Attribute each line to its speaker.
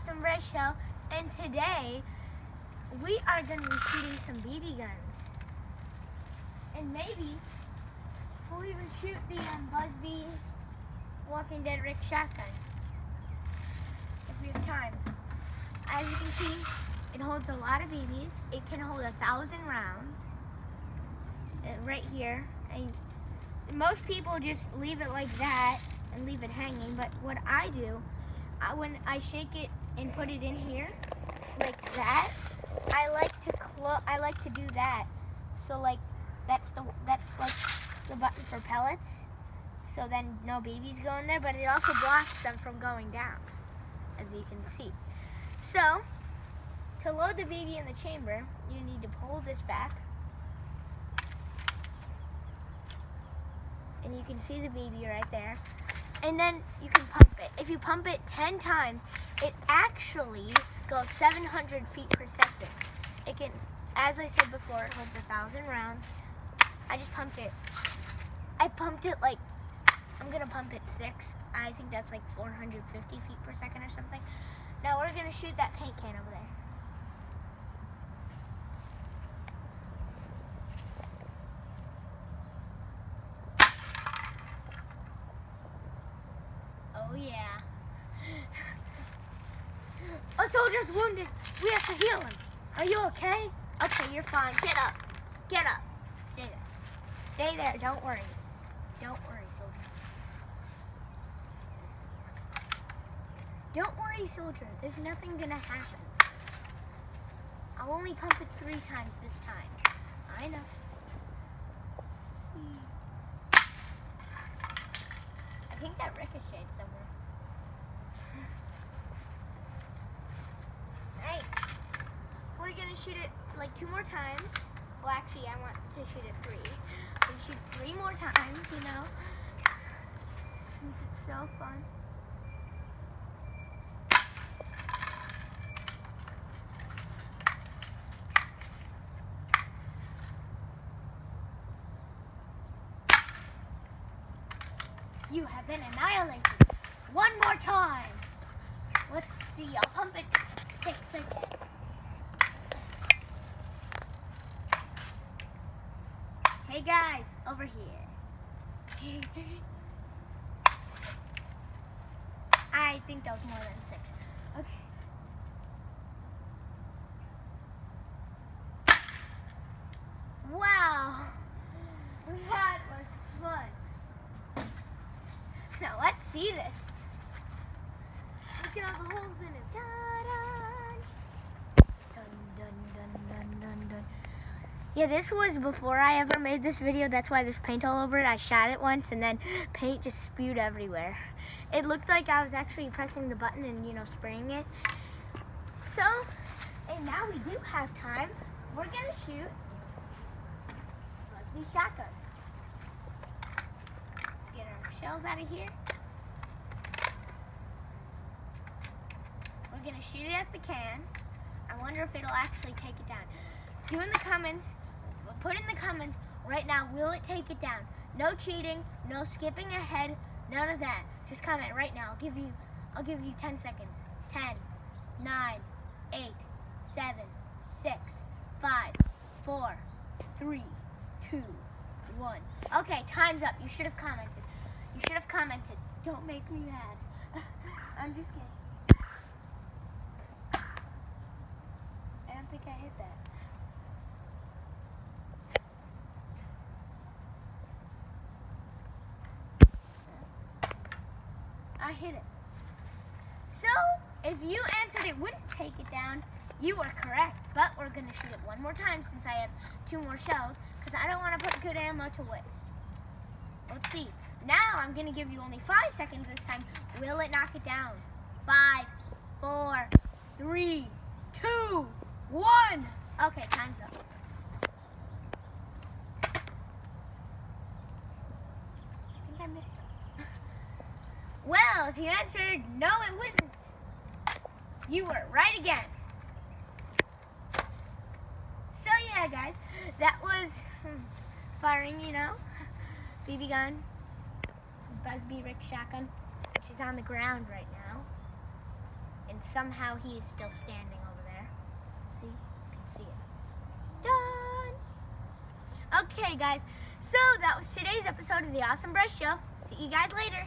Speaker 1: Awesome Bryce Show, and today we are going to be shooting some BB guns. And maybe we'll even shoot the Busby Walking Dead Rick shotgun if we have time. As you can see, it holds a lot of BBs. It can hold 1,000 rounds right here. And most people just leave it like that and leave it hanging, but what I do, when I shake it and put it in here like that, I like to do that. So like that's like the button for pellets. So then no babies go in there, but it also blocks them from going down, as you can see. So to load the baby in the chamber, you need to pull this back, and you can see the baby right there. And then you can pump it. If you pump it 10 times, it actually goes 700 feet per second. It can, as I said before, it holds 1,000 rounds. I just pumped it. I pumped it like, I'm gonna pump it 6. I think that's like 450 feet per second or something. Now we're gonna shoot that paint can over there. Oh yeah. A soldier's wounded. We have to heal him. Are you okay? Okay, you're fine. Get up. Get up. Stay there. Stay there. Don't worry. Don't worry, soldier. Don't worry, soldier. There's nothing gonna happen. I'll only pump it 3 times this time. I know. Let's see. I think that ricocheted somewhere. Nice. We're gonna shoot it like 2 more times. Well, actually, I want to shoot it 3. We'll shoot 3 more times, you know, since it's so fun. You have been annihilated. 1 more time. Let's see. I'll pump it 6 again. Hey guys, over here. I think that was more than 6. Okay. Wow. That was fun. Now let's see this. Look at all the holes in it. Dun, dun, dun, dun, dun, dun. Yeah, this was before I ever made this video. That's why there's paint all over it. I shot it once and then paint just spewed everywhere. It looked like I was actually pressing the button and, you know, spraying it. So, and now we do have time. We're gonna shoot Busby shotgun. Let's get our shells out of here. We're gonna shoot it at the can. I wonder if it'll actually take it down. Do in the comments, put in the comments right now, will it take it down? No cheating, no skipping ahead, none of that. Just comment right now. I'll give you 10 seconds. 10, 9, 8, 7, 6, 5, 4, 3, 2, 1. Okay, time's up. You should have commented. You should have commented. Don't make me mad. I'm just kidding. I don't think I hit that. I hit it. So, if you answered it wouldn't take it down, you were correct. But we're going to shoot it 1 more time since I have 2 more shells, because I don't want to put good ammo to waste. Let's see. Now I'm going to give you only 5 seconds this time. Will it knock it down? 5, 4, 3, 2, 1. Okay, time's up. I think I missed it. Well, if you answered no, it wouldn't, you were right again. So yeah, guys, that was firing, you know, BB gun, Busby Rick shotgun, which is on the ground right now. And somehow he is still standing over there. See? You can see it. Done! Okay, guys. So that was today's episode of the Awesome Bryce Show. See you guys later.